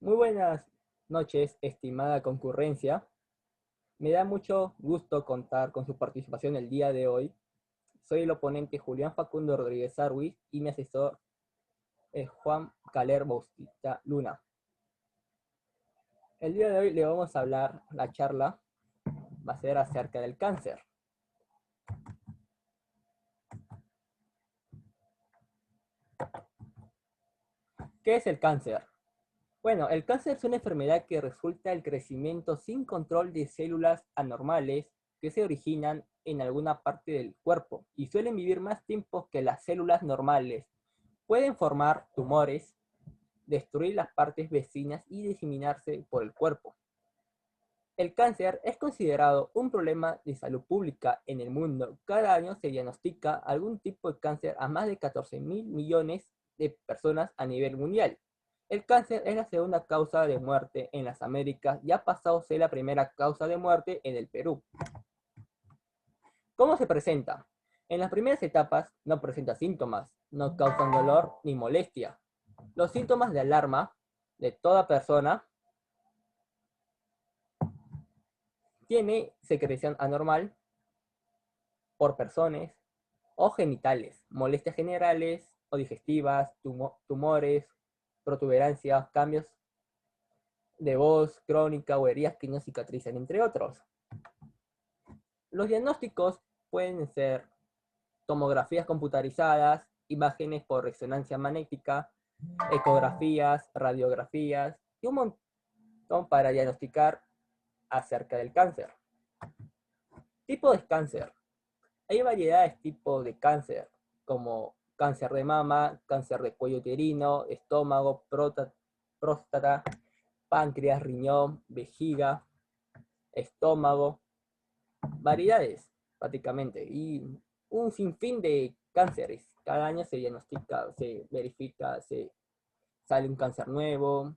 Muy buenas noches, estimada concurrencia. Me da mucho gusto contar con su participación el día de hoy. Soy el oponente Julián Facundo Rodríguez Arwiz y mi asesor es Juan Caler Bautista Luna. El día de hoy le vamos a hablar, la charla va a ser acerca del cáncer. ¿Qué es el cáncer? Bueno, el cáncer es una enfermedad que resulta del crecimiento sin control de células anormales que se originan en alguna parte del cuerpo y suelen vivir más tiempo que las células normales. Pueden formar tumores, destruir las partes vecinas y diseminarse por el cuerpo. El cáncer es considerado un problema de salud pública en el mundo. Cada año se diagnostica algún tipo de cáncer a más de 14.000 millones de personas a nivel mundial. El cáncer es la segunda causa de muerte en las Américas y ha pasado a ser la primera causa de muerte en el Perú. ¿Cómo se presenta? En las primeras etapas no presenta síntomas, no causan dolor ni molestia. Los síntomas de alarma de toda persona tiene secreción anormal por personas o genitales, molestias generales o digestivas, tumores, protuberancias, cambios de voz crónica o heridas que no cicatrizan, entre otros. Los diagnósticos pueden ser tomografías computarizadas, imágenes por resonancia magnética, ecografías, radiografías y un montón para diagnosticar acerca del cáncer. Tipo de cáncer. Hay variedades de tipos de cáncer, como cáncer de mama, cáncer de cuello uterino, estómago, próstata, páncreas, riñón, vejiga, estómago, variedades prácticamente, y un sinfín de cánceres. Cada año se diagnostica, se verifica, se sale un cáncer nuevo.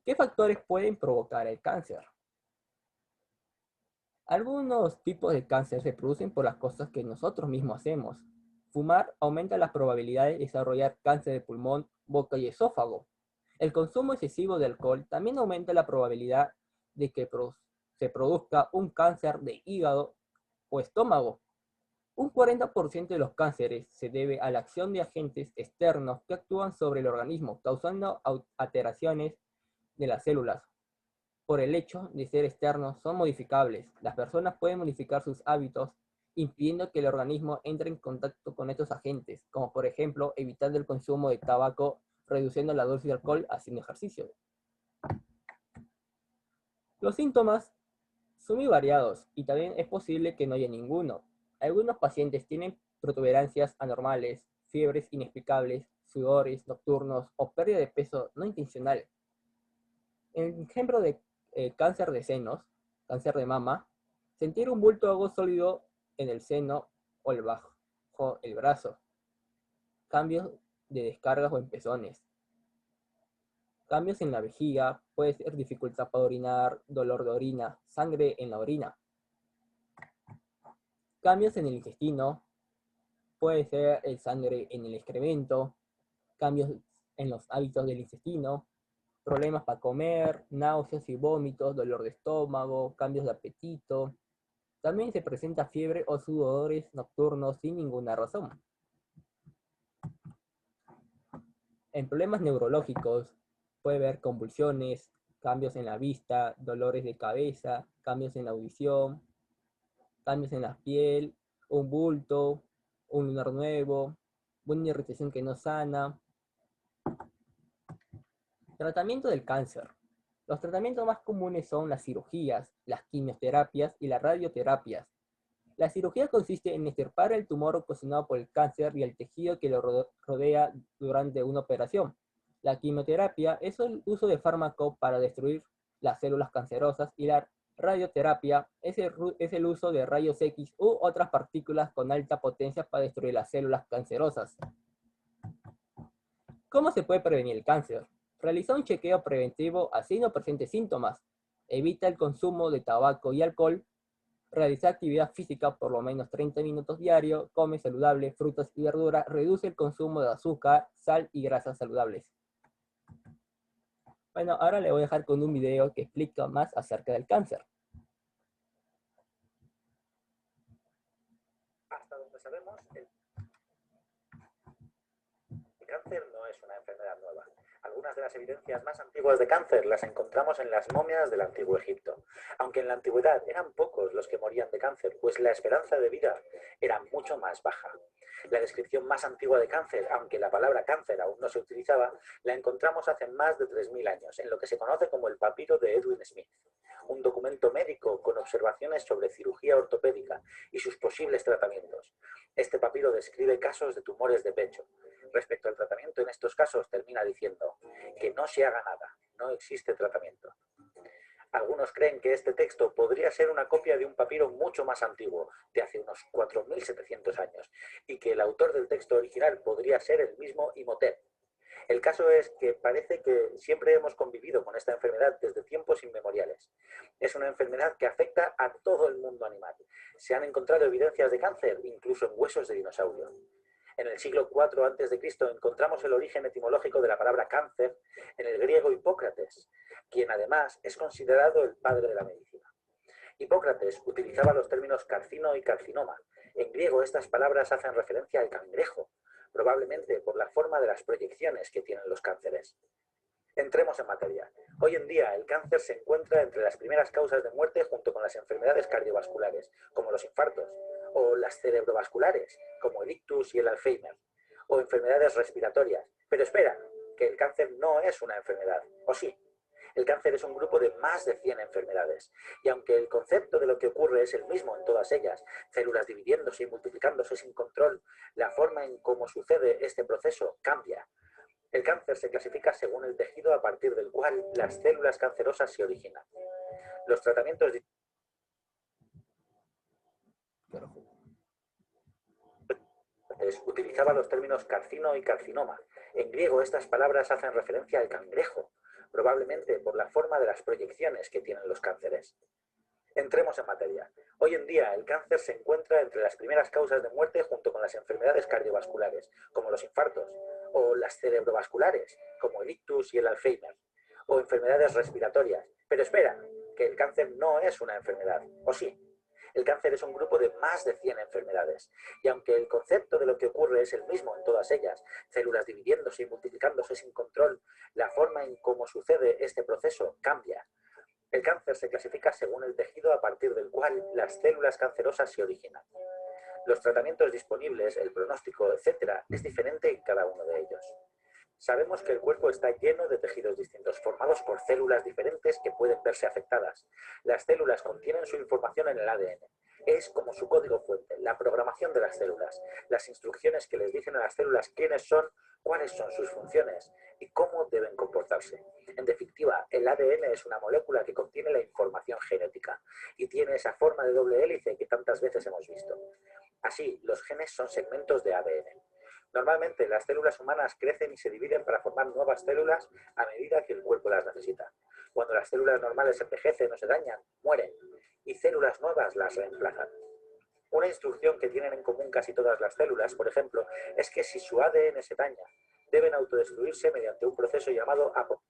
¿Qué factores pueden provocar el cáncer? Algunos tipos de cáncer se producen por las cosas que nosotros mismos hacemos. Fumar aumenta las probabilidades de desarrollar cáncer de pulmón, boca y esófago. El consumo excesivo de alcohol también aumenta la probabilidad de que se produzca un cáncer de hígado o estómago. Un 40% de los cánceres se debe a la acción de agentes externos que actúan sobre el organismo, causando alteraciones de las células. Por el hecho de ser externos, son modificables. Las personas pueden modificar sus hábitos, impidiendo que el organismo entre en contacto con estos agentes, como por ejemplo, evitando el consumo de tabaco, reduciendo la dosis de alcohol, haciendo ejercicio. Los síntomas son muy variados y también es posible que no haya ninguno. Algunos pacientes tienen protuberancias anormales, fiebres inexplicables, sudores nocturnos o pérdida de peso no intencional. En ejemplo de cáncer de senos, cáncer de mama, sentir un bulto de algo sólido en el seno o bajo el brazo, cambios de descargas o en pezones, cambios en la vejiga, puede ser dificultad para orinar, dolor de orina, sangre en la orina, cambios en el intestino, puede ser el sangre en el excremento, cambios en los hábitos del intestino, problemas para comer, náuseas y vómitos, dolor de estómago, cambios de apetito. También se presenta fiebre o sudores nocturnos sin ninguna razón. En problemas neurológicos puede haber convulsiones, cambios en la vista, dolores de cabeza, cambios en la audición, cambios en la piel, un bulto, un lunar nuevo, una irritación que no sana. Tratamiento del cáncer. Los tratamientos más comunes son las cirugías, las quimioterapias y las radioterapias. La cirugía consiste en extirpar el tumor ocasionado por el cáncer y el tejido que lo rodea durante una operación. La quimioterapia es el uso de fármaco para destruir las células cancerosas y la radioterapia es el uso de rayos X u otras partículas con alta potencia para destruir las células cancerosas. ¿Cómo se puede prevenir el cáncer? Realiza un chequeo preventivo así no presente síntomas. Evita el consumo de tabaco y alcohol. Realiza actividad física por lo menos 30 minutos diario. Come saludable, frutas y verduras. Reduce el consumo de azúcar, sal y grasas saludables. Bueno, ahora le voy a dejar con un video que explica más acerca del cáncer. Hasta donde sabemos, el cáncer no es una enfermedad nueva. Algunas de las evidencias más antiguas de cáncer las encontramos en las momias del antiguo Egipto. Aunque en la antigüedad eran pocos los que morían de cáncer, pues la esperanza de vida era mucho más baja. La descripción más antigua de cáncer, aunque la palabra cáncer aún no se utilizaba, la encontramos hace más de 3000 años, en lo que se conoce como el papiro de Edwin Smith, un documento médico con observaciones sobre cirugía ortopédica y sus posibles tratamientos. Este papiro describe casos de tumores de pecho. Respecto al tratamiento, en estos casos termina diciendo que no se haga nada, no existe tratamiento. Algunos creen que este texto podría ser una copia de un papiro mucho más antiguo, de hace unos 4700 años, y que el autor del texto original podría ser el mismo Imhotep. El caso es que parece que siempre hemos convivido con esta enfermedad desde tiempos inmemoriales. Es una enfermedad que afecta a todo el mundo animal. Se han encontrado evidencias de cáncer, incluso en huesos de dinosaurio. En el siglo IV a.C. encontramos el origen etimológico de la palabra cáncer en el griego Hipócrates, quien además es considerado el padre de la medicina. Hipócrates utilizaba los términos carcino y carcinoma. En griego estas palabras hacen referencia al cangrejo, probablemente por la forma de las proyecciones que tienen los cánceres. Entremos en materia. Hoy en día el cáncer se encuentra entre las primeras causas de muerte junto con las enfermedades cardiovasculares, como los infartos, o las cerebrovasculares, como el ictus y el Alzheimer, o enfermedades respiratorias. Pero espera, que el cáncer no es una enfermedad, ¿o sí? El cáncer es un grupo de más de 100 enfermedades, y aunque el concepto de lo que ocurre es el mismo en todas ellas, células dividiéndose y multiplicándose sin control, la forma en cómo sucede este proceso cambia. El cáncer se clasifica según el tejido a partir del cual las células cancerosas se originan. Los tratamientos utilizaba los términos carcino y carcinoma. En griego estas palabras hacen referencia al cangrejo, probablemente por la forma de las proyecciones que tienen los cánceres. Entremos en materia. Hoy en día el cáncer se encuentra entre las primeras causas de muerte junto con las enfermedades cardiovasculares, como los infartos, o las cerebrovasculares, como el ictus y el Alzheimer, o enfermedades respiratorias. Pero espera, que el cáncer no es una enfermedad, ¿o sí? El cáncer es un grupo de más de 100 enfermedades, y aunque el concepto de lo que ocurre es el mismo en todas ellas, células dividiéndose y multiplicándose sin control, la forma en cómo sucede este proceso cambia. El cáncer se clasifica según el tejido a partir del cual las células cancerosas se originan. Los tratamientos disponibles, el pronóstico, etc., es diferente en cada uno de ellos. Sabemos que el cuerpo está lleno de tejidos distintos, formados por células diferentes que pueden verse afectadas. Las células contienen su información en el ADN. Es como su código fuente, la programación de las células, las instrucciones que les dicen a las células quiénes son, cuáles son sus funciones y cómo deben comportarse. En definitiva, el ADN es una molécula que contiene la información genética y tiene esa forma de doble hélice que tantas veces hemos visto. Así, los genes son segmentos de ADN. Normalmente las células humanas crecen y se dividen para formar nuevas células a medida que el cuerpo las necesita. Cuando las células normales envejecen o se dañan, mueren, y células nuevas las reemplazan. Una instrucción que tienen en común casi todas las células, por ejemplo, es que si su ADN se daña, deben autodestruirse mediante un proceso llamado apoptosis.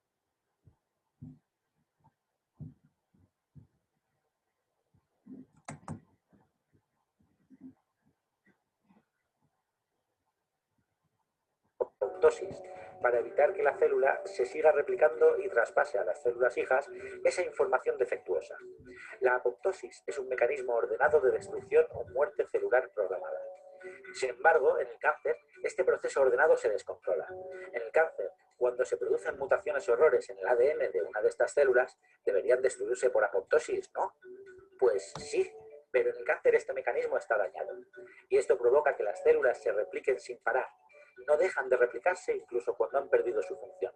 Para evitar que la célula se siga replicando y traspase a las células hijas esa información defectuosa. La apoptosis es un mecanismo ordenado de destrucción o muerte celular programada. Sin embargo, en el cáncer, este proceso ordenado se descontrola. En el cáncer, cuando se producen mutaciones o errores en el ADN de una de estas células, deberían destruirse por apoptosis, ¿no? Pues sí, pero en el cáncer este mecanismo está dañado. Y esto provoca que las células se repliquen sin parar. No dejan de replicarse incluso cuando han perdido su función.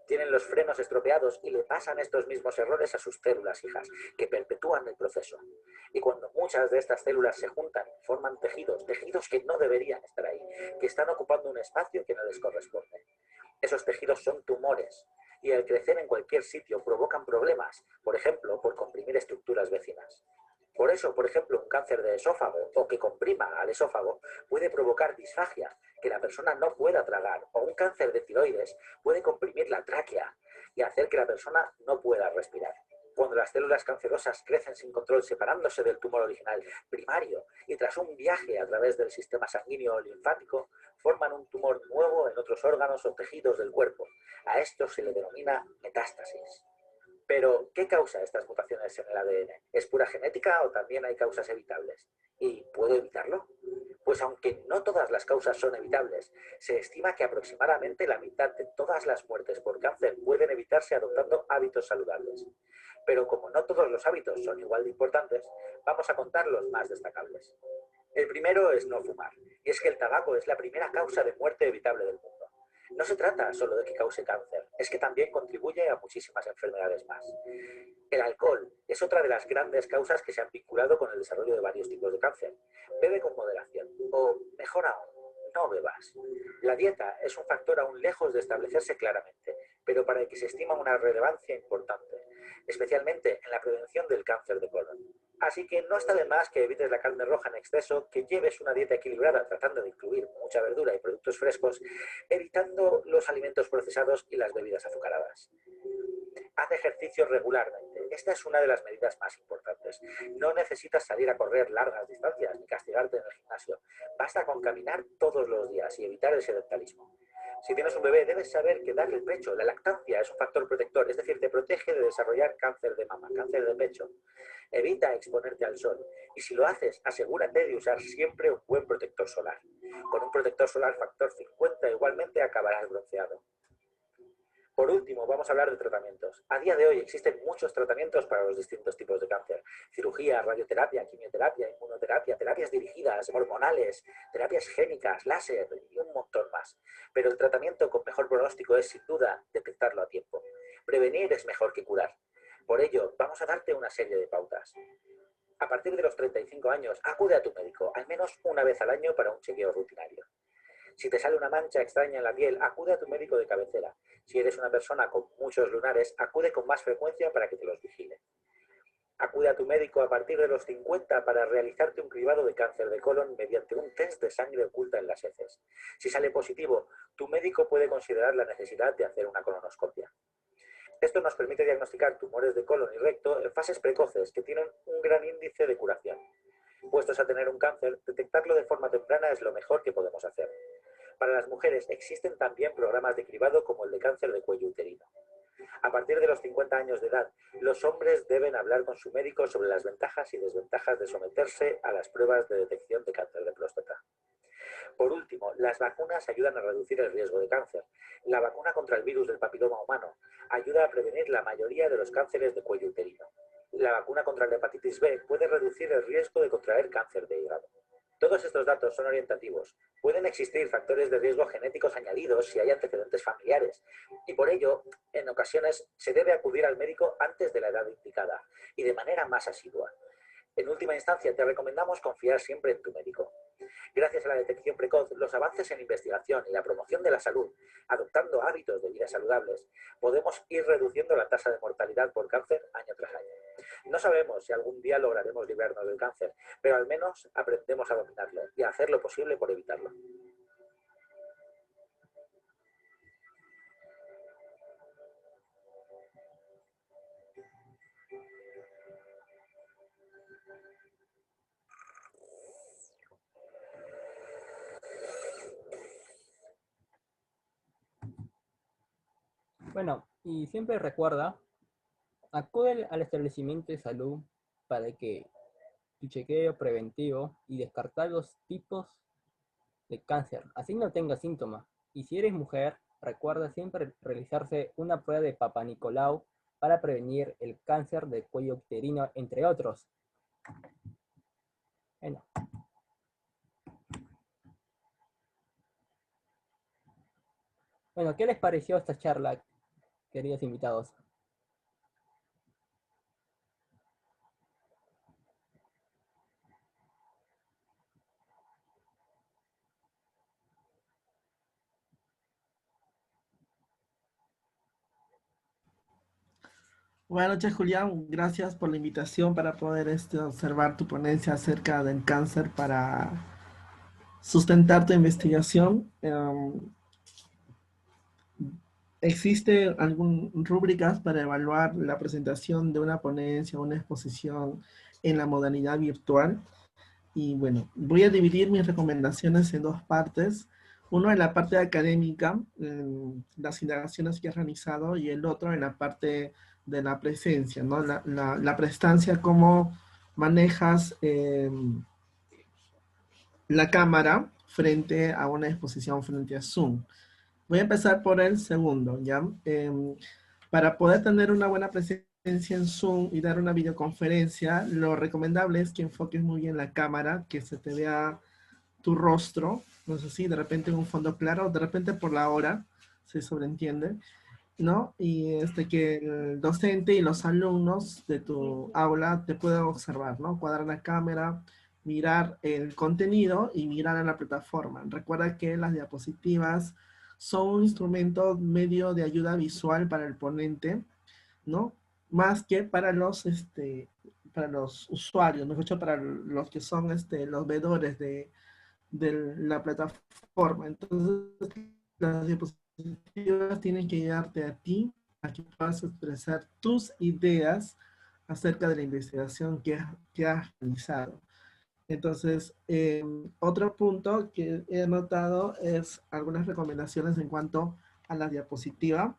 Tienen los frenos estropeados y le pasan estos mismos errores a sus células hijas, que perpetúan el proceso. Y cuando muchas de estas células se juntan, forman tejidos, tejidos que no deberían estar ahí, que están ocupando un espacio que no les corresponde. Esos tejidos son tumores, y al crecer en cualquier sitio provocan problemas, por ejemplo, por comprimir estructuras vecinas. Por eso, por ejemplo, un cáncer de esófago o que comprima al esófago puede provocar disfagia, que la persona no pueda tragar, o un cáncer de tiroides puede comprimir la tráquea, y hacer que la persona no pueda respirar. Cuando las células cancerosas crecen sin control, separándose del tumor original primario y tras un viaje a través del sistema sanguíneo o linfático, forman un tumor nuevo en otros órganos o tejidos del cuerpo. A esto se le denomina metástasis. Pero, ¿qué causa estas mutaciones en el ADN? ¿Es pura genética o también hay causas evitables? ¿Y puedo evitarlo? Pues aunque no todas las causas son evitables, se estima que aproximadamente la mitad de todas las muertes por cáncer pueden evitarse adoptando hábitos saludables. Pero como no todos los hábitos son igual de importantes, vamos a contar los más destacables. El primero es no fumar, y es que el tabaco es la primera causa de muerte evitable del mundo. No se trata solo de que cause cáncer, es que también contribuye a muchísimas enfermedades más. El alcohol es otra de las grandes causas que se han vinculado con el desarrollo de varios tipos de cáncer. Bebe con moderación, o mejor aún, no bebas. La dieta es un factor aún lejos de establecerse claramente, pero para el que se estima una relevancia importante, especialmente en la prevención del cáncer de colon. Así que no está de más que evites la carne roja en exceso, que lleves una dieta equilibrada tratando de incluir mucha verdura y productos frescos, evitando los alimentos procesados y las bebidas azucaradas. Haz ejercicio regularmente. Esta es una de las medidas más importantes. No necesitas salir a correr largas distancias ni castigarte en el gimnasio. Basta con caminar todos los días y evitar el sedentarismo. Si tienes un bebé, debes saber que darle el pecho, la lactancia, es un factor protector, es decir, te protege de desarrollar cáncer de mama, cáncer de pecho. Evita exponerte al sol y si lo haces, asegúrate de usar siempre un buen protector solar. Con un protector solar factor 50 igualmente acabarás bronceado. Por último, vamos a hablar de tratamientos. A día de hoy existen muchos tratamientos para los distintos tipos de cáncer. Cirugía, radioterapia, quimioterapia, inmunoterapia, terapias dirigidas, hormonales, terapias génicas, láser y un montón más. Pero el tratamiento con mejor pronóstico es, sin duda, detectarlo a tiempo. Prevenir es mejor que curar. Por ello, vamos a darte una serie de pautas. A partir de los 35 años, acude a tu médico, al menos una vez al año para un chequeo rutinario. Si te sale una mancha extraña en la piel, acude a tu médico de cabecera. Si eres una persona con muchos lunares, acude con más frecuencia para que te los vigile. Acude a tu médico a partir de los 50 para realizarte un cribado de cáncer de colon mediante un test de sangre oculta en las heces. Si sale positivo, tu médico puede considerar la necesidad de hacer una colonoscopia. Esto nos permite diagnosticar tumores de colon y recto en fases precoces que tienen un gran índice de curación. Puestos a tener un cáncer, detectarlo de forma temprana es lo mejor que podemos hacer. Para las mujeres existen también programas de cribado como el de cáncer de cuello uterino. A partir de los 50 años de edad, los hombres deben hablar con su médico sobre las ventajas y desventajas de someterse a las pruebas de detección de cáncer de próstata. Por último, las vacunas ayudan a reducir el riesgo de cáncer. La vacuna contra el virus del papiloma humano ayuda a prevenir la mayoría de los cánceres de cuello uterino. La vacuna contra la hepatitis B puede reducir el riesgo de contraer cáncer de hígado. Todos estos datos son orientativos. Pueden existir factores de riesgo genéticos añadidos si hay antecedentes familiares y por ello, en ocasiones, se debe acudir al médico antes de la edad indicada y de manera más asidua. En última instancia, te recomendamos confiar siempre en tu médico. Gracias a la detección precoz, los avances en investigación y la promoción de la salud, adoptando hábitos de vida saludables, podemos ir reduciendo la tasa de mortalidad por cáncer año tras año. No sabemos si algún día lograremos librarnos del cáncer, pero al menos aprendemos a dominarlo y a hacer lo posible por evitarlo. Bueno, y siempre recuerda, acude al establecimiento de salud para que tu chequeo preventivo y descartar los tipos de cáncer, así no tengas síntomas. Y si eres mujer, recuerda siempre realizarse una prueba de Papa Nicolau para prevenir el cáncer de cuello uterino, entre otros. Bueno, ¿qué les pareció esta charla, queridos invitados? Buenas noches, Julián. Gracias por la invitación para poder observar tu ponencia acerca del cáncer para sustentar tu investigación. ¿Existe algún rúbricas para evaluar la presentación de una ponencia o una exposición en la modalidad virtual? Y bueno, voy a dividir mis recomendaciones en dos partes. Uno en la parte académica, en las indagaciones que has realizado, y el otro en la parte de la presencia, ¿no? La prestancia, cómo manejas la cámara frente a una exposición frente a Zoom. Voy a empezar por el segundo, ¿ya? Para poder tener una buena presencia en Zoom y dar una videoconferencia, lo recomendable es que enfoques muy bien la cámara, que se te vea tu rostro, no sé si de repente en un fondo claro, de repente por la hora, se sobreentiende, ¿no? Y que el docente y los alumnos de tu aula te puedan observar, ¿no? Cuadrar la cámara, mirar el contenido y mirar a la plataforma. Recuerda que las diapositivas son un instrumento medio de ayuda visual para el ponente, ¿no? Más que para los usuarios, mejor dicho, para los que son los veedores de la plataforma. Entonces, las diapositivas tienen que ayudarte a ti a que puedas expresar tus ideas acerca de la investigación que has realizado. Entonces, otro punto que he notado es algunas recomendaciones en cuanto a la diapositiva,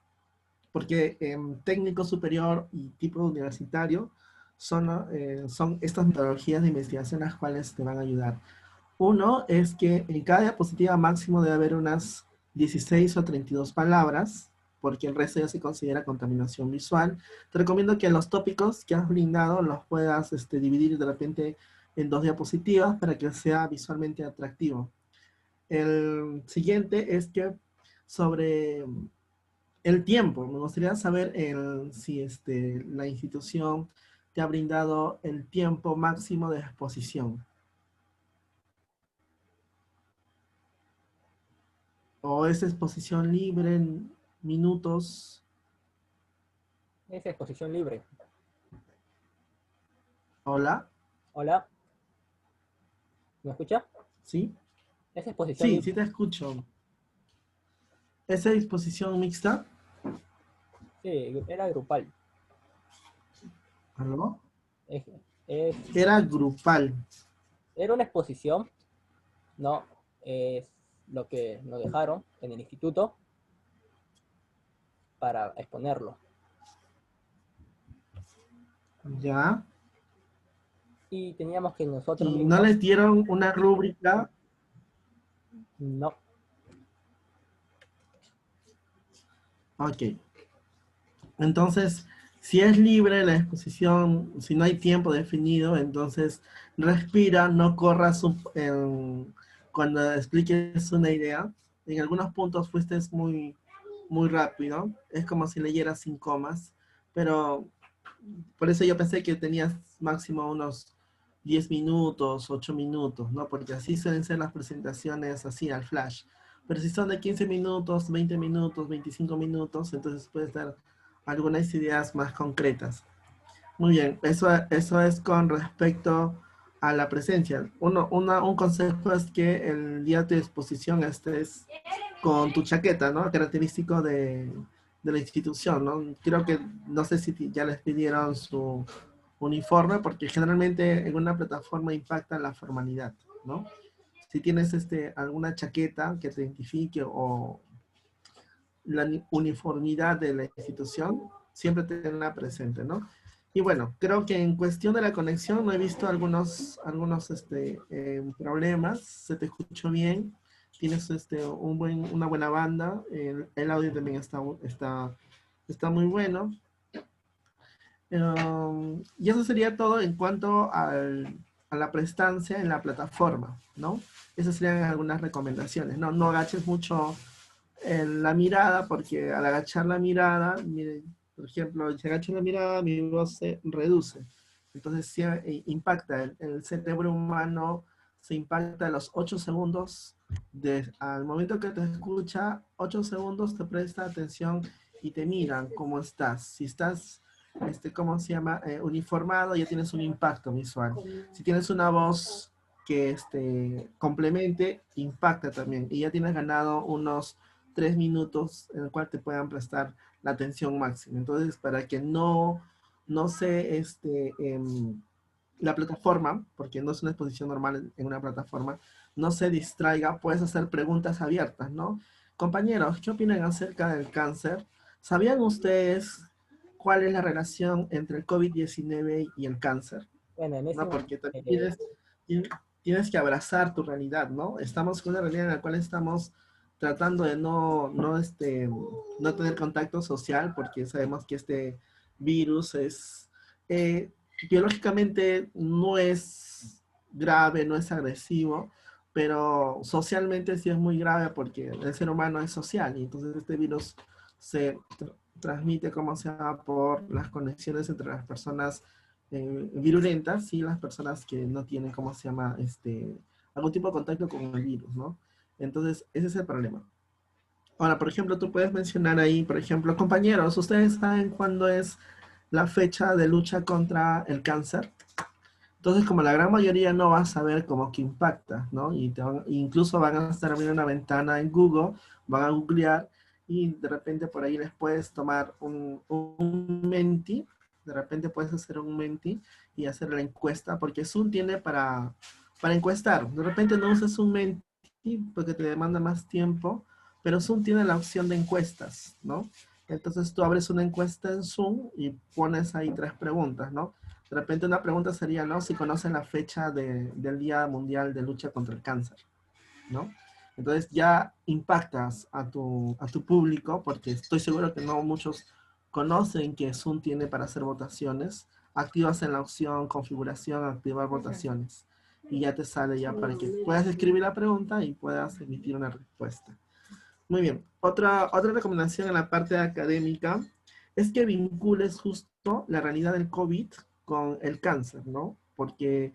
porque técnico superior y tipo universitario son estas metodologías de investigación las cuales te van a ayudar. Uno es que en cada diapositiva máximo debe haber unas 16 o 32 palabras, porque el resto ya se considera contaminación visual. Te recomiendo que los tópicos que has brindado los puedas dividir de repente en dos diapositivas para que sea visualmente atractivo. El siguiente es que sobre el tiempo, me gustaría saber si la institución te ha brindado el tiempo máximo de exposición. O es exposición libre en minutos. Es exposición libre. Hola, Hola, ¿me escucha? ¿sí? Es exposición Sí, libre. sí te escucho. ¿Es exposición mixta? Sí, era grupal. ¿Aló? Es, es- Era grupal. Era una exposición, ¿no? Es lo que nos dejaron en el instituto para exponerlo. Ya. Y teníamos que nosotros Y no mismos, les dieron una rúbrica. no, Ok. Entonces, si es libre la exposición, si no hay tiempo definido, entonces respira, no corras cuando expliques una idea. En algunos puntos fuiste muy rápido, es como si leyeras sin comas, pero por eso yo pensé que tenías máximo unos 10 minutos, 8 minutos, ¿no? Porque así suelen ser las presentaciones así al flash. Pero si son de 15 minutos, 20 minutos, 25 minutos, entonces puedes dar algunas ideas más concretas. Muy bien, eso es con respecto a la presencia. Un consejo es que el día de tu exposición estés con tu chaqueta, ¿no? Característico de la institución, ¿no? Creo que, no sé si ya les pidieron su uniforme, porque generalmente en una plataforma impacta la formalidad, ¿no? Si tienes alguna chaqueta que te identifique o la uniformidad de la institución, siempre tenla presente, ¿no? Y bueno, creo que en cuestión de la conexión no he visto algunos problemas, se te escuchó bien, tienes una buena banda, el audio también está muy bueno. Y eso sería todo en cuanto a la prestancia en la plataforma, ¿no? Esas serían algunas recomendaciones, ¿no? No agaches mucho en la mirada, porque al agachar la mirada, miren, por ejemplo, si agacho la mirada, mi voz se reduce. Entonces, sí, impacta el cerebro humano, se impacta a los 8 segundos, al momento que te escucha, 8 segundos te presta atención y te miran cómo estás. Si estás, ¿cómo se llama? Uniformado, ya tienes un impacto visual. Si tienes una voz que complemente, impacta también. Y ya tienes ganado unos 3 minutos en el cual te puedan prestar la atención máxima. Entonces, para que no se, la plataforma, porque no es una exposición normal en una plataforma, no se distraiga, puedes hacer preguntas abiertas, ¿no? Compañeros, ¿qué opinan acerca del cáncer? ¿Sabían ustedes cuál es la relación entre el COVID-19 y el cáncer? Bueno, en ese ¿No? momento, Porque también tienes que abrazar tu realidad, ¿no? Estamos con una realidad en la cual estamos tratando de no tener contacto social, porque sabemos que este virus es, biológicamente no es grave, no es agresivo, pero socialmente sí es muy grave porque el ser humano es social y entonces este virus se transmite, como se llama, por las conexiones entre las personas virulentas y las personas que no tienen, ¿cómo se llama?, algún tipo de contacto con el virus, ¿no? Entonces, ese es el problema. Ahora, por ejemplo, tú puedes mencionar ahí, por ejemplo, compañeros, ¿ustedes saben cuándo es la fecha de lucha contra el cáncer? Entonces, como la gran mayoría no va a saber cómo que impacta, ¿no? Incluso van a estar abriendo una ventana en Google, van a googlear y de repente por ahí les puedes tomar un menti, de repente puedes hacer un menti y hacer la encuesta, porque Zoom tiene para encuestar. De repente no uses un menti porque te demanda más tiempo, pero Zoom tiene la opción de encuestas, ¿no? Entonces tú abres una encuesta en Zoom y pones ahí 3 preguntas, ¿no? De repente una pregunta sería, ¿no? Si conocen la fecha del Día Mundial de Lucha contra el Cáncer, ¿no? Entonces ya impactas a tu público, porque estoy seguro que no muchos conocen que Zoom tiene para hacer votaciones. Activas en la opción configuración, activar votaciones. Y ya te sale ya para que puedas escribir la pregunta y puedas emitir una respuesta. Muy bien. Otra recomendación en la parte académica es que vincules justo la realidad del COVID con el cáncer, ¿no? Porque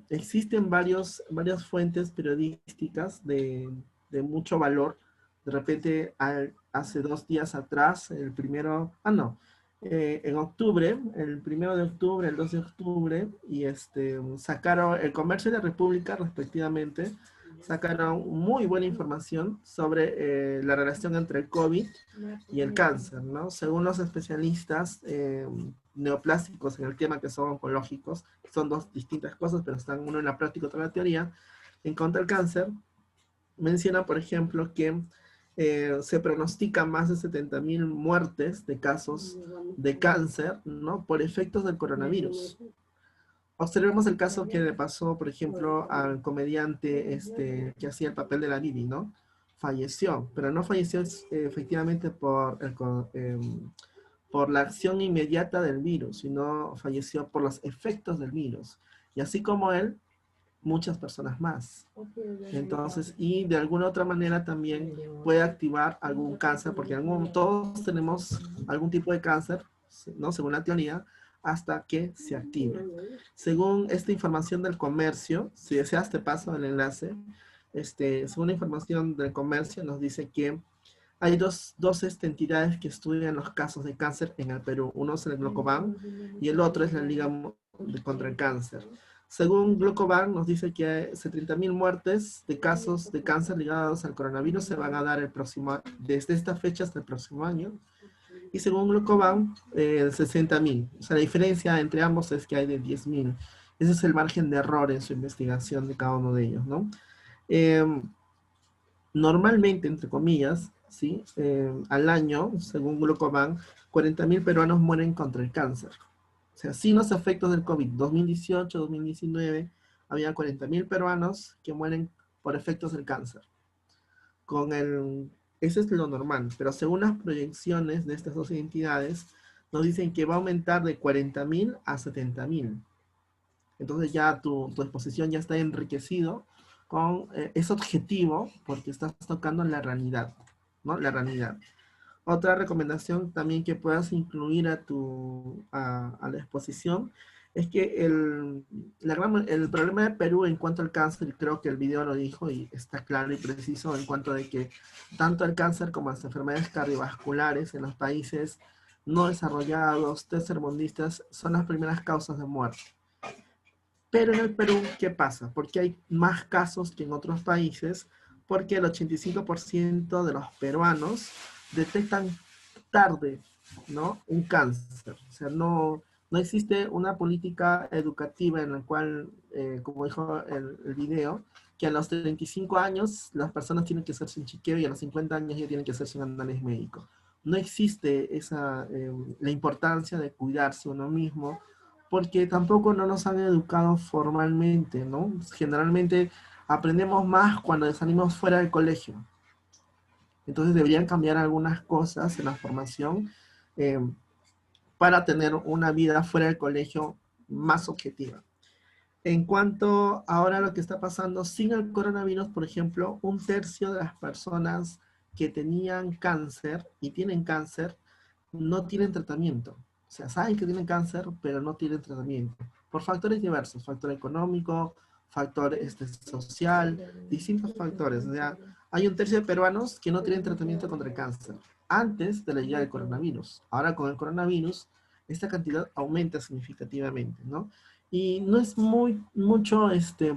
existen varias fuentes periodísticas de mucho valor. De repente, hace 2 días atrás, en octubre, el 1 de octubre, el 2 de octubre, y sacaron El Comercio y la República, respectivamente, sacaron muy buena información sobre la relación entre el COVID y el cáncer, ¿no? Según los especialistas neoplásticos en el tema, que son oncológicos, son dos distintas cosas, pero están uno en la práctica y otro en la teoría, en contra del cáncer, menciona, por ejemplo, que se pronostican más de 70.000 muertes de casos de cáncer, ¿no? Por efectos del coronavirus. Observemos el caso que le pasó, por ejemplo, al comediante que hacía el papel de la Didi, ¿no? Falleció, pero no falleció efectivamente por la acción inmediata del virus, sino falleció por los efectos del virus. Y así como él, muchas personas más. Entonces, y de alguna otra manera también puede activar algún cáncer, porque todos tenemos algún tipo de cáncer, ¿no? Según la teoría, hasta que se active. Según esta información del comercio, si deseas te paso el enlace, según la información del comercio nos dice que hay dos entidades que estudian los casos de cáncer en el Perú. Uno es el Glocoban y el otro es la Liga contra el Cáncer. Según Glocoban, nos dice que 70.000 muertes de casos de cáncer ligados al coronavirus se van a dar desde esta fecha hasta el próximo año. Y según Glocoban, 60.000. O sea, la diferencia entre ambos es que hay de 10.000. Ese es el margen de error en su investigación de cada uno de ellos, ¿no? Normalmente, entre comillas, ¿sí? Al año, según Glocoban, 40.000 peruanos mueren contra el cáncer. O sea, sin los efectos del COVID, 2018, 2019, había 40.000 peruanos que mueren por efectos del cáncer. Eso es lo normal, pero según las proyecciones de estas dos entidades, nos dicen que va a aumentar de 40.000 a 70.000. Entonces ya tu exposición ya está enriquecido con ese objetivo, porque estás tocando la realidad, ¿no? La realidad. Otra recomendación también que puedas incluir a la exposición es que el problema de Perú en cuanto al cáncer, y creo que el video lo dijo y está claro y preciso en cuanto de que tanto el cáncer como las enfermedades cardiovasculares en los países no desarrollados, tercermundistas, son las primeras causas de muerte. Pero en el Perú, ¿qué pasa? Porque hay más casos que en otros países, porque el 85% de los peruanos detectan tarde, ¿no? Un cáncer. O sea, no existe una política educativa en la cual, como dijo el video, que a los 35 años las personas tienen que hacerse un chequeo y a los 50 años ya tienen que hacerse un análisis médico. No existe la importancia de cuidarse uno mismo, porque tampoco no nos han educado formalmente, ¿no? Generalmente aprendemos más cuando salimos fuera del colegio. Entonces deberían cambiar algunas cosas en la formación eh, para tener una vida fuera del colegio más objetiva. En cuanto ahora a lo que está pasando sin el coronavirus, por ejemplo, un tercio de las personas que tenían cáncer y tienen cáncer no tienen tratamiento. O sea, saben que tienen cáncer, pero no tienen tratamiento. Por factores diversos, factor económico, factor social, distintos factores. O sea, hay un tercio de peruanos que no tienen tratamiento contra el cáncer antes de la llegada del coronavirus. Ahora con el coronavirus, esta cantidad aumenta significativamente, ¿no? Y no es mucho,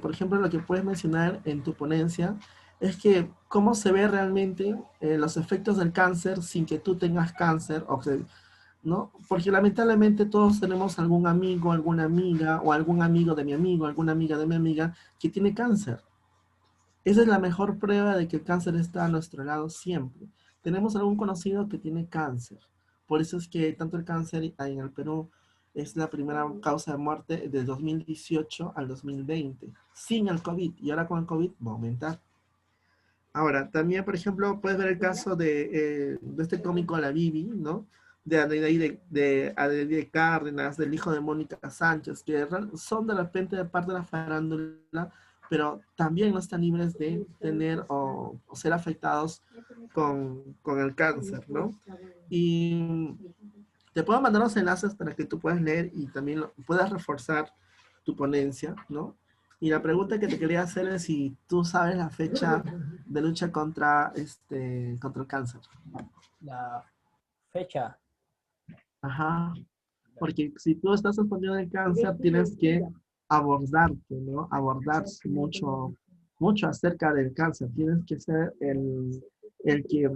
por ejemplo, lo que puedes mencionar en tu ponencia, es que cómo se ve realmente los efectos del cáncer sin que tú tengas cáncer, ¿no? Porque lamentablemente todos tenemos algún amigo, alguna amiga, o algún amigo de mi amigo, alguna amiga de mi amiga que tiene cáncer. Esa es la mejor prueba de que el cáncer está a nuestro lado siempre. Tenemos algún conocido que tiene cáncer. Por eso es que tanto el cáncer en el Perú es la primera causa de muerte de 2018 al 2020, sin el COVID. Y ahora con el COVID va a aumentar. Ahora, también, por ejemplo, puedes ver el caso de este cómico La Bibi, ¿no? De Adelaide Cárdenas, del hijo de Mónica Sánchez, que son de repente de parte de la farándula, pero también no están libres de tener o ser afectados con el cáncer, ¿no? Y te puedo mandar los enlaces para que tú puedas leer y también puedas reforzar tu ponencia, ¿no? Y la pregunta que te quería hacer es si tú sabes la fecha de lucha contra el cáncer. La fecha. Ajá. Porque si tú estás respondiendo del cáncer, tienes que abordarte, ¿no? Abordar mucho acerca del cáncer. Tienes que ser el que,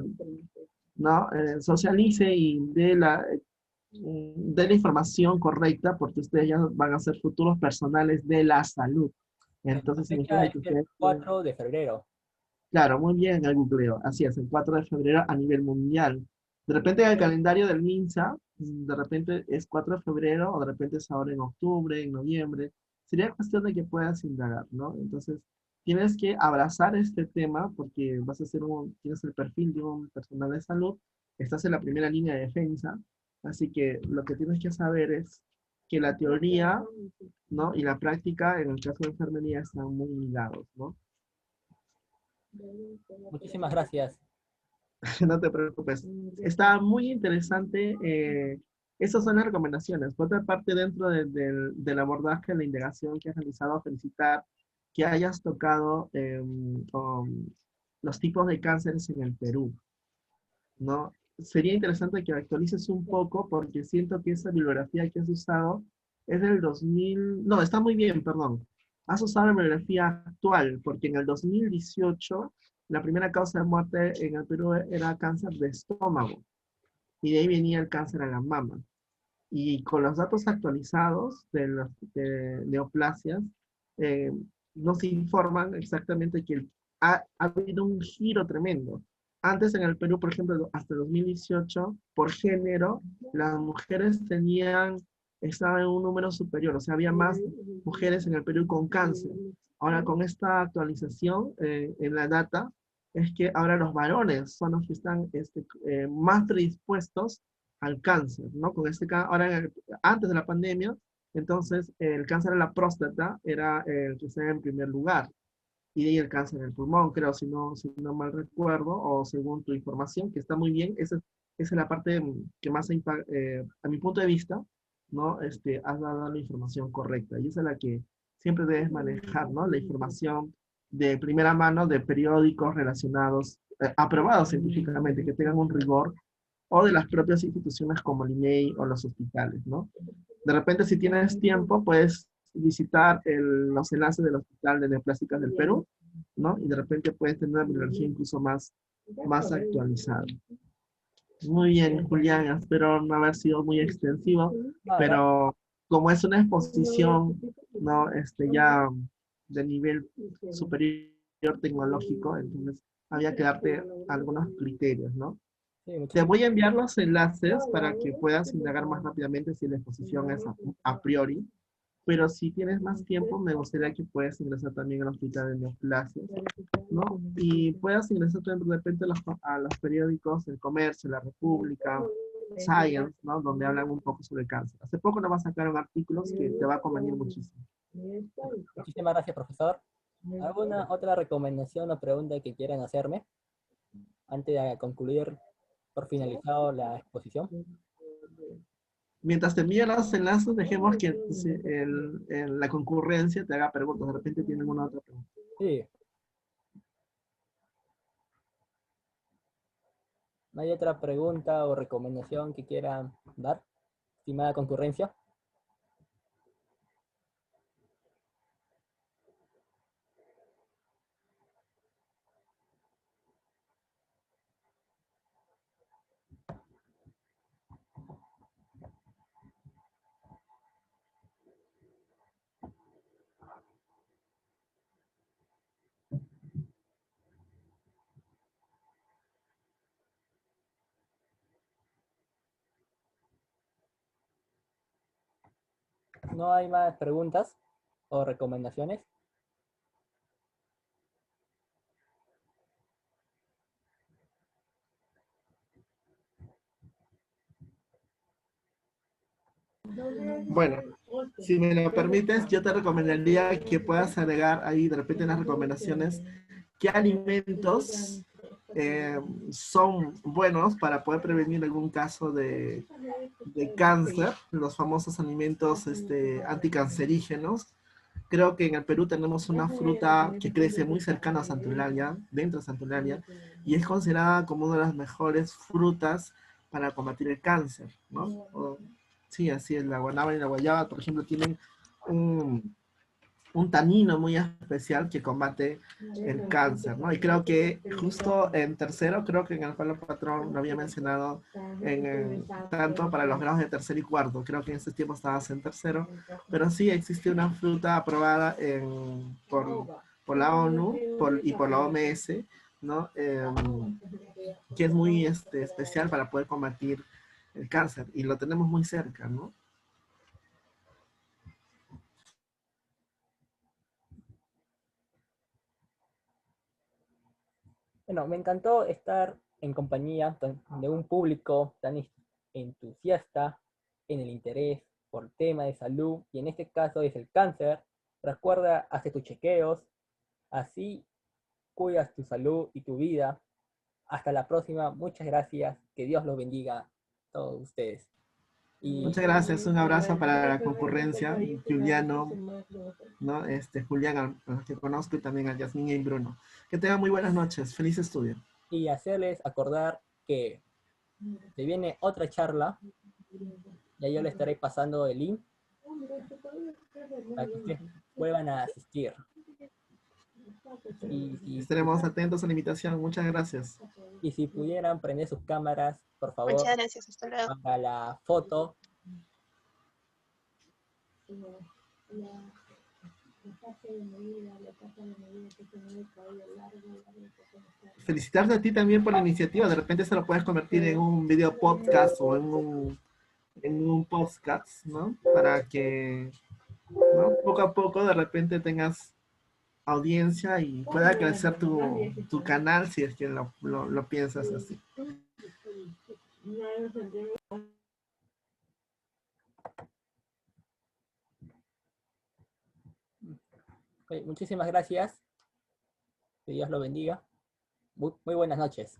¿no? Socialice y dé la información correcta, porque ustedes ya van a ser futuros personales de la salud. La Entonces fecha significa es que el ustedes, 4 de febrero. claro, muy bien el googleo. Así es, el 4 de febrero a nivel mundial. De repente en el calendario del MINSA, de repente es 4 de febrero, o de repente es ahora en octubre, en noviembre. Sería cuestión de que puedas indagar, ¿no? Entonces, tienes que abrazar este tema porque tienes el perfil de un personal de salud, estás en la primera línea de defensa, así que lo que tienes que saber es que la teoría, ¿no? Y la práctica, en el caso de enfermería, están muy ligados, ¿no? Muchísimas gracias. No te preocupes. Está muy interesante. Esas son las recomendaciones. Por otra parte, dentro del abordaje, la indagación que has realizado, felicitar que hayas tocado los tipos de cánceres en el Perú, ¿no? Sería interesante que actualices un poco porque siento que esa bibliografía que has usado es del 2000, no, está muy bien, perdón. Has usado la bibliografía actual porque en el 2018 la primera causa de muerte en el Perú era cáncer de estómago y de ahí venía el cáncer a la mama. Y con los datos actualizados de neoplasias, eh, nos informan exactamente que ha habido un giro tremendo. Antes en el Perú, por ejemplo, hasta 2018, por género, las mujeres estaban en un número superior, o sea, había más mujeres en el Perú con cáncer. Ahora, con esta actualización en la data, es que ahora los varones son los que están más predispuestos al cáncer, ¿no? Ahora, antes de la pandemia, entonces el cáncer de la próstata era el que se ve en primer lugar, y de ahí el cáncer del pulmón, creo, si no mal recuerdo, o según tu información, que está muy bien, esa es la parte que más a mi punto de vista, ¿no? Has dado la información correcta, y esa es la que siempre debes manejar, ¿no? La información de primera mano de periódicos relacionados, aprobados científicamente, que tengan un rigor, o de las propias instituciones como el INEI o los hospitales, ¿no? De repente, si tienes tiempo, puedes visitar los enlaces del Hospital de Neoplásicas del Perú, ¿no? Y de repente puedes tener una bibliografía incluso más actualizada. Muy bien, Julián, espero no haber sido muy extensivo, No, gracias. pero como es una exposición, ¿no? Ya de nivel superior tecnológico, entonces había que darte algunos criterios, ¿no? Sí, Te muchísimas voy a enviar los enlaces para que puedas indagar más rápidamente si la exposición es a priori, pero si tienes más tiempo, me gustaría que puedas ingresar también al Hospital de Neoplasias, ¿no? Y puedas ingresar de repente a los periódicos El Comercio, La República, Science, ¿no? Donde hablan un poco sobre cáncer. Hace poco nos va a sacar un artículo que te va a convenir muchísimo. muchísimas gracias, profesor. ¿Alguna otra recomendación o pregunta que quieran hacerme antes de concluir por finalizado la exposición? Mientras te envío los enlaces, dejemos que la concurrencia te haga preguntas. De repente tienen una otra pregunta. Sí. ¿No hay otra pregunta o recomendación que quieran dar, estimada concurrencia? ¿No hay más preguntas o recomendaciones? Bueno, si me lo permites, yo te recomendaría que puedas agregar ahí de repente en las recomendaciones qué alimentos eh, son buenos para poder prevenir algún caso de cáncer, los famosos alimentos anticancerígenos. Creo que en el Perú tenemos una fruta que crece muy cercana a Santa Eulalia, dentro de Santa Eulalia, y es considerada como una de las mejores frutas para combatir el cáncer, ¿no? Sí, así es, la guanábana y la guayaba, por ejemplo, tienen un, un tanino muy especial que combate el cáncer, ¿no? Y creo que justo en tercero, creo que en el Palo Patrón lo había mencionado tanto para los grados de tercero y cuarto, creo que en ese tiempo estabas en tercero, pero sí existe una fruta aprobada por la ONU y por la OMS, ¿no? Que es muy especial para poder combatir el cáncer y lo tenemos muy cerca, ¿no? Bueno, me encantó estar en compañía de un público tan entusiasta en el interés por tema de salud, y en este caso es el cáncer. Recuerda, hace tus chequeos, así cuidas tu salud y tu vida. Hasta la próxima, muchas gracias, que Dios los bendiga a todos ustedes. Y Muchas gracias, un abrazo para la concurrencia y Juliano, ¿no? Julián, a los que conozco, y también a Yasmín y Bruno. Que tengan muy buenas noches, feliz estudio. y hacerles acordar que se viene otra charla, ya yo le estaré pasando el link para que ustedes vuelvan a asistir. Y Estaremos atentos a la invitación, muchas gracias. y si pudieran prender sus cámaras, por favor, Muchas gracias, hasta luego. para la foto. Felicitarte a ti también por la iniciativa, de repente se lo puedes convertir en un video podcast o en un podcast, ¿no? Para que, ¿no? Poco a poco de repente tengas audiencia y pueda crecer tu canal si es que lo piensas así. Muchísimas gracias, que Dios lo bendiga. Muy buenas noches.